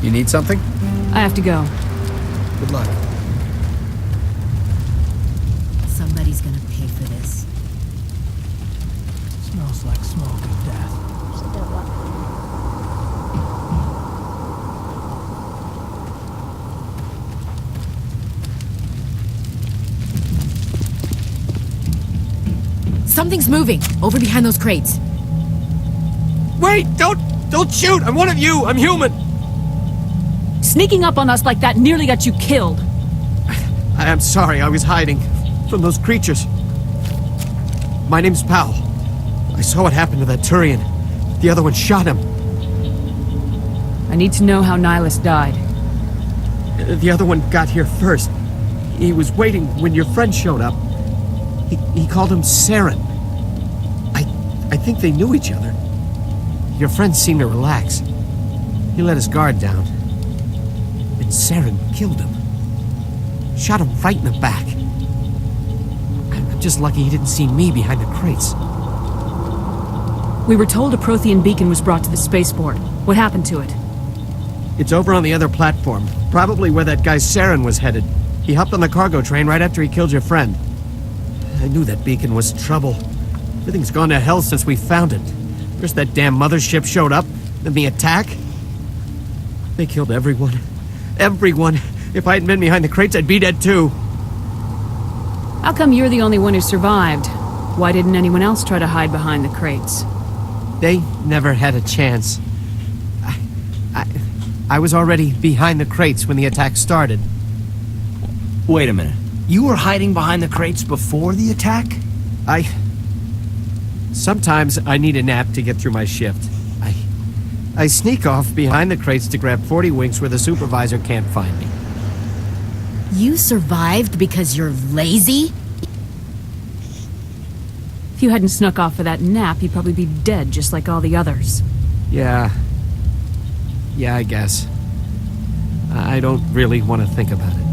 You need something? I have to go. Good luck. Somebody's gonna pay for this. Smells like smoke and death. Something's moving over behind those crates. Wait! Don't shoot! I'm one of you! I'm human! Sneaking up on us like that nearly got you killed. I am sorry, I was hiding from those creatures. My name's Powell. I saw what happened to that Turian. The other one shot him. I need to know how Nihilus died. The other one got here first. He was waiting when your friend showed up. He called him Saren. I think they knew each other. Your friend seemed to relax. He let his guard down. And Saren killed him. Shot him right in the back. I'm just lucky he didn't see me behind the crates. We were told a Prothean beacon was brought to the spaceport. What happened to it? It's over on the other platform. Probably where that guy Saren was headed. He hopped on the cargo train right after he killed your friend. I knew that beacon was trouble. Everything's gone to hell since we found it. First that damn mothership showed up, then the attack. They killed everyone. Everyone. If I hadn't been behind the crates, I'd be dead too. How come you're the only one who survived? Why didn't anyone else try to hide behind the crates? They never had a chance. I was already behind the crates when the attack started. Wait a minute. You were hiding behind the crates before the attack? Sometimes I need a nap to get through my shift. I sneak off behind the crates to grab 40 winks where the supervisor can't find me. You survived because you're lazy? If you hadn't snuck off for that nap, you'd probably be dead just like all the others. Yeah, I guess. I don't really want to think about it.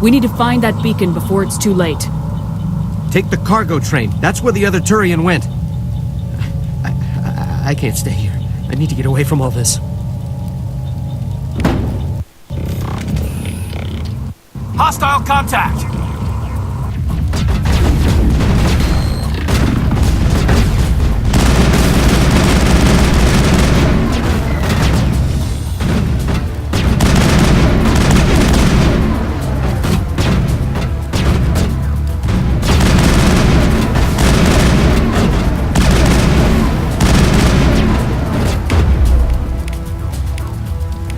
We need to find that beacon before it's too late. Take the cargo train. That's where the other Turian went. I can't stay here. I need to get away from all this. Hostile contact!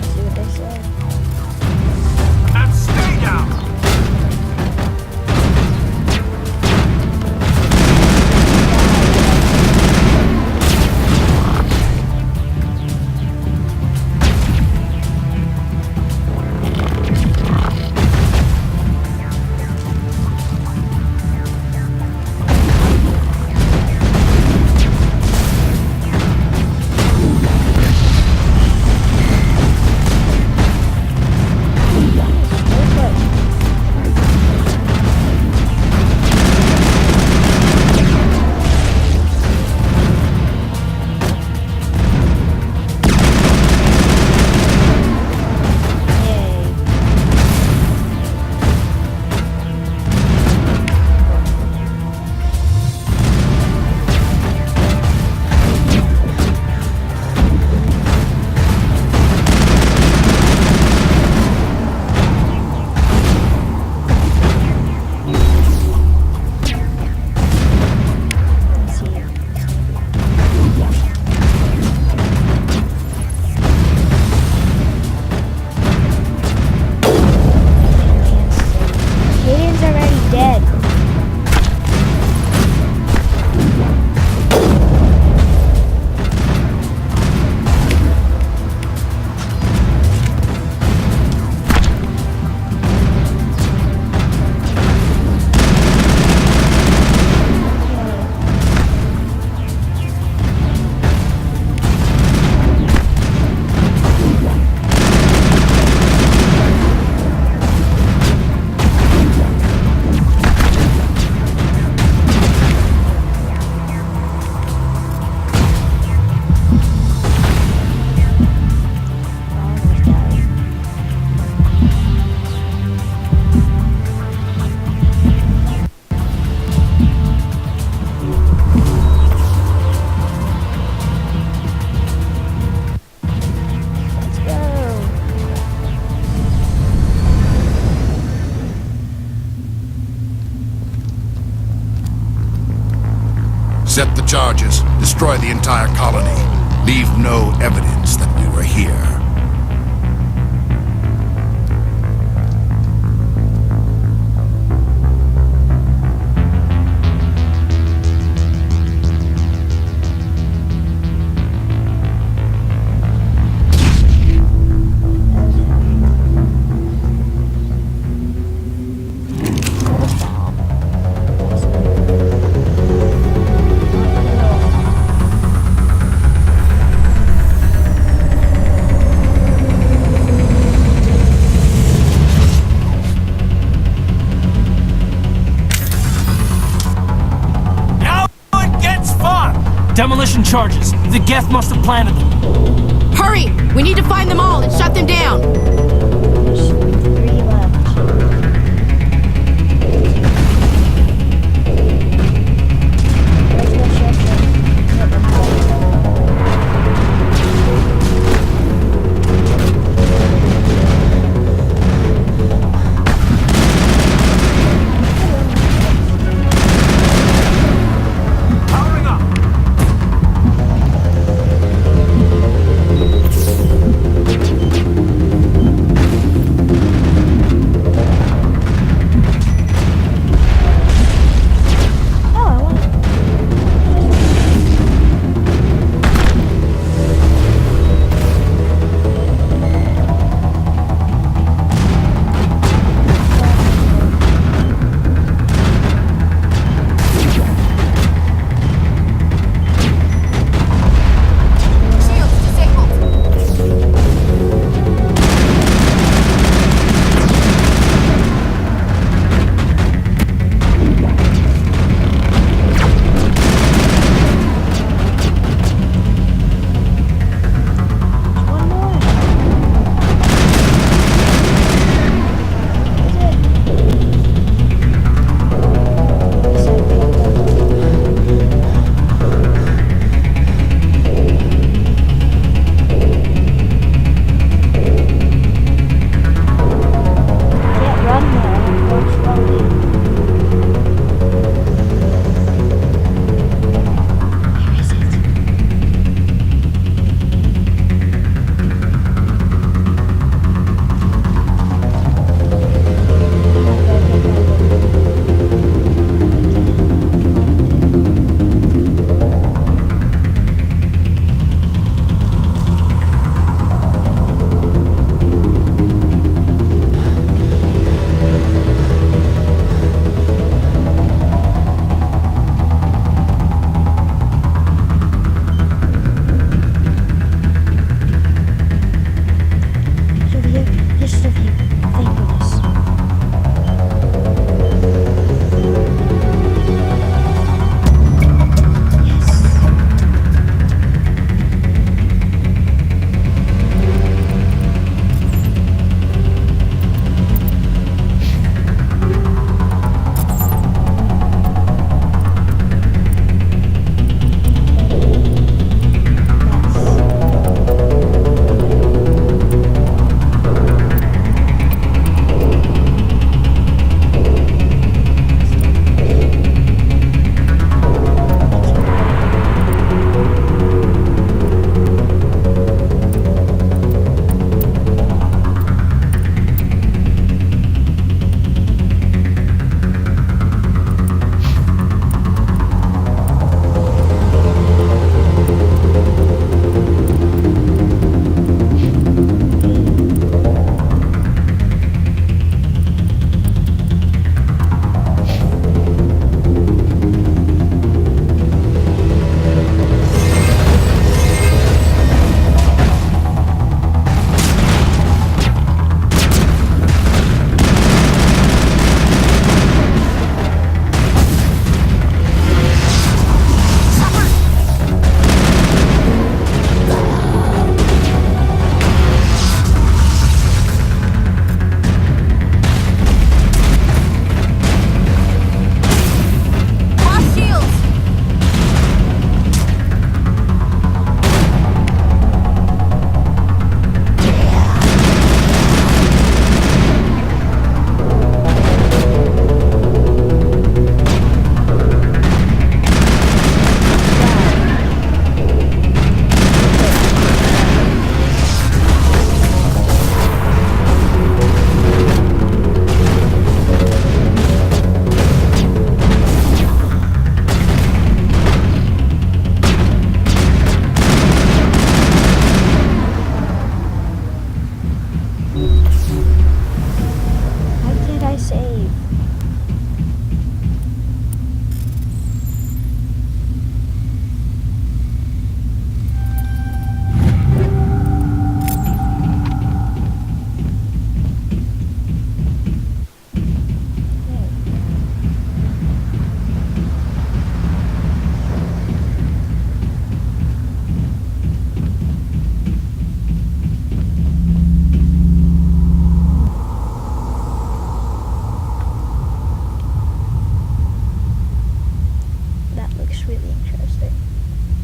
See what they say. And stay down! Accept the charges. Destroy the entire colony. Leave no evidence that we were here. Demolition charges. The Geth must have planted them. Hurry! We need to find them all and shut them down! There's 3 left.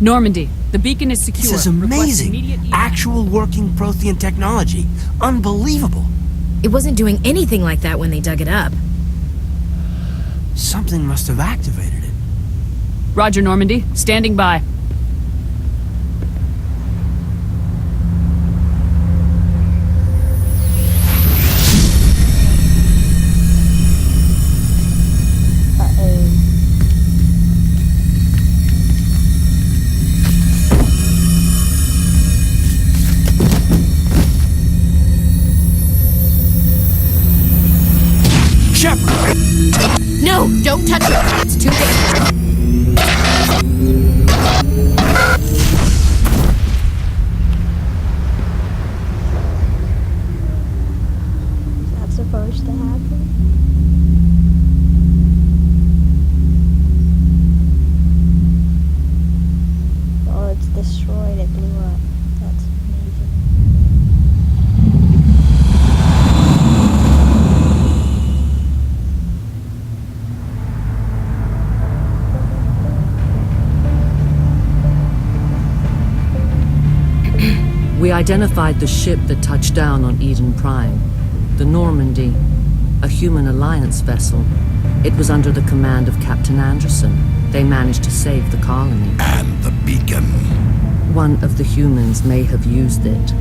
Normandy, the beacon is secure. This is amazing. Actual working Prothean technology. Unbelievable. It wasn't doing anything like that when they dug it up. Something must have activated it. Roger, Normandy. Standing by. No, don't touch it. It's too dangerous. Is that supposed to happen? Well, it's destroyed. It blew up. That's amazing. We identified the ship that touched down on Eden Prime, the Normandy, a human alliance vessel. It was under the command of Captain Anderson. They managed to save the colony. And the beacon. One of the humans may have used it.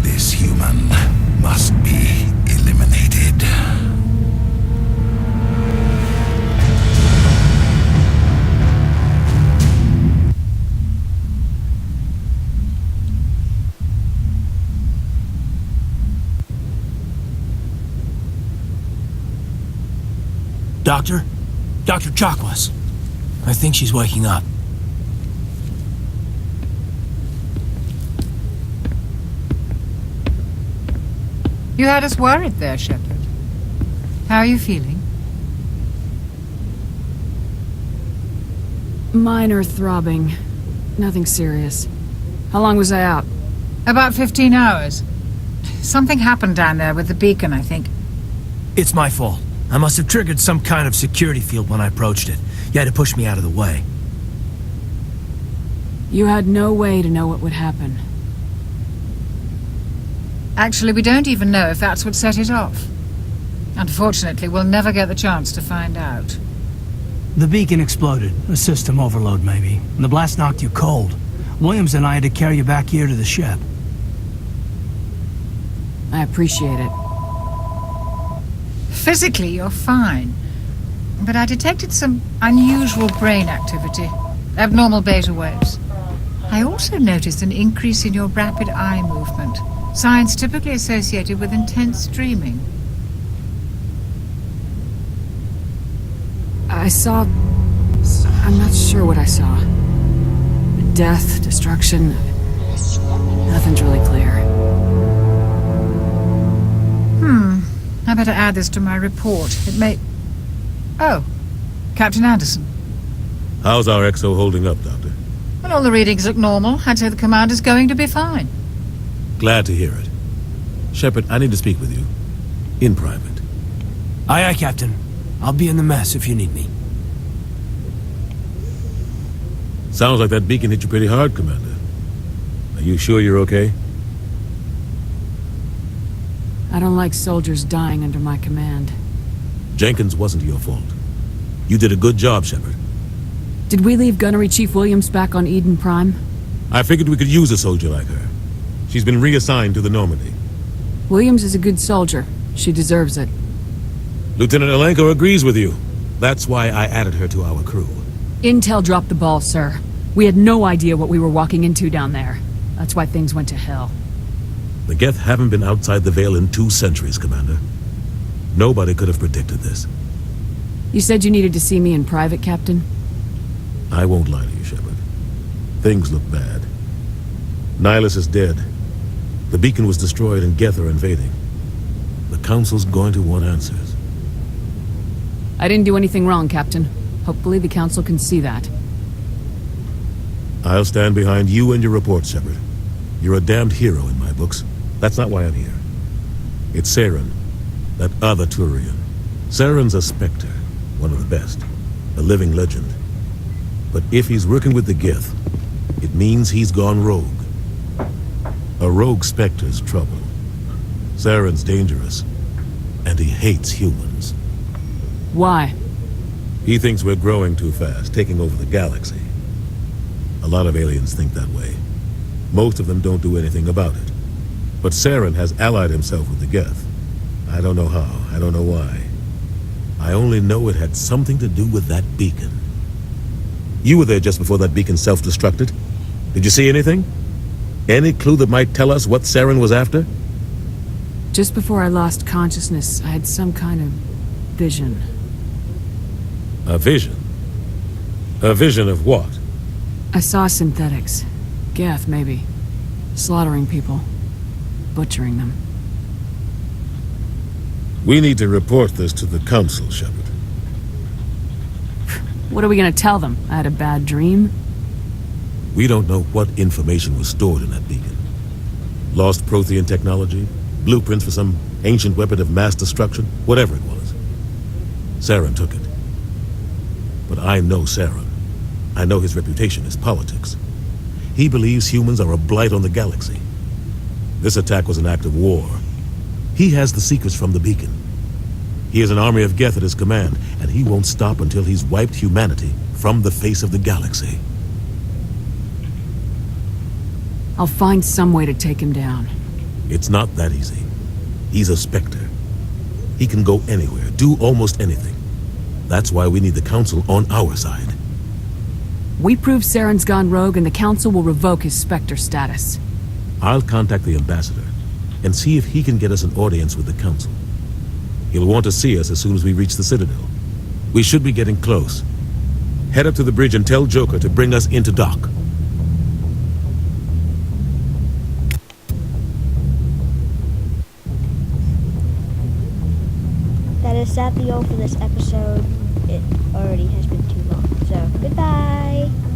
This human must be eliminated. Doctor? Dr. Chakwas. I think she's waking up. You had us worried there, Shepard. How are you feeling? Minor throbbing. Nothing serious. How long was I out? About 15 hours. Something happened down there with the beacon, I think. It's my fault. I must have triggered some kind of security field when I approached it. You had to push me out of the way. You had no way to know what would happen. Actually, we don't even know if that's what set it off. Unfortunately, we'll never get the chance to find out. The beacon exploded. A system overload, maybe. And the blast knocked you cold. Williams and I had to carry you back here to the ship. I appreciate it. Physically, you're fine. But I detected some unusual brain activity. Abnormal beta waves. I also noticed an increase in your rapid eye movement. Signs typically associated with intense dreaming. I saw... I'm not sure what I saw. Death, destruction... Nothing's really clear. I better add this to my report. It may... Oh, Captain Anderson. How's our XO holding up, Doctor? Well, all the readings look normal. I'd say the commander's going to be fine. Glad to hear it. Shepard, I need to speak with you. In private. Aye, aye, Captain. I'll be in the mess if you need me. Sounds like that beacon hit you pretty hard, Commander. Are you sure you're okay? I don't like soldiers dying under my command. Jenkins wasn't your fault. You did a good job, Shepard. Did we leave Gunnery Chief Williams back on Eden Prime? I figured we could use a soldier like her. She's been reassigned to the Normandy. Williams is a good soldier. She deserves it. Lieutenant Alenko agrees with you. That's why I added her to our crew. Intel dropped the ball, sir. We had no idea what we were walking into down there. That's why things went to hell. The Geth haven't been outside the Veil in 2 centuries, Commander. Nobody could have predicted this. You said you needed to see me in private, Captain? I won't lie to you, Shepard. Things look bad. Nihilus is dead. The beacon was destroyed and Geth are invading. The Council's going to want answers. I didn't do anything wrong, Captain. Hopefully the Council can see that. I'll stand behind you and your report, Shepard. You're a damned hero in my books. That's not why I'm here. It's Saren, that other Turian. Saren's a Spectre, one of the best, a living legend. But if he's working with the Geth, it means he's gone rogue. A rogue Spectre's trouble. Saren's dangerous, and he hates humans. Why? He thinks we're growing too fast, taking over the galaxy. A lot of aliens think that way. Most of them don't do anything about it. But Saren has allied himself with the Geth. I don't know how, I don't know why. I only know it had something to do with that beacon. You were there just before that beacon self-destructed. Did you see anything? Any clue that might tell us what Saren was after? Just before I lost consciousness, I had some kind of vision. A vision? A vision of what? I saw synthetics. Geth, maybe. Slaughtering people. Butchering them. We need to report this to the Council, Shepard. What are we gonna tell them? I had a bad dream? We don't know what information was stored in that beacon. Lost Prothean technology? Blueprints for some ancient weapon of mass destruction? Whatever it was. Saren took it. But I know Saren. I know his reputation is politics. He believes humans are a blight on the galaxy. This attack was an act of war. He has the secrets from the beacon. He has an army of Geth at his command, and he won't stop until he's wiped humanity from the face of the galaxy. I'll find some way to take him down. It's not that easy. He's a Spectre. He can go anywhere, do almost anything. That's why we need the Council on our side. We prove Saren's gone rogue and the Council will revoke his Spectre status. I'll contact the Ambassador and see if he can get us an audience with the Council. He'll want to see us as soon as we reach the Citadel. We should be getting close. Head up to the bridge and tell Joker to bring us into dock. That is Sapio for this episode.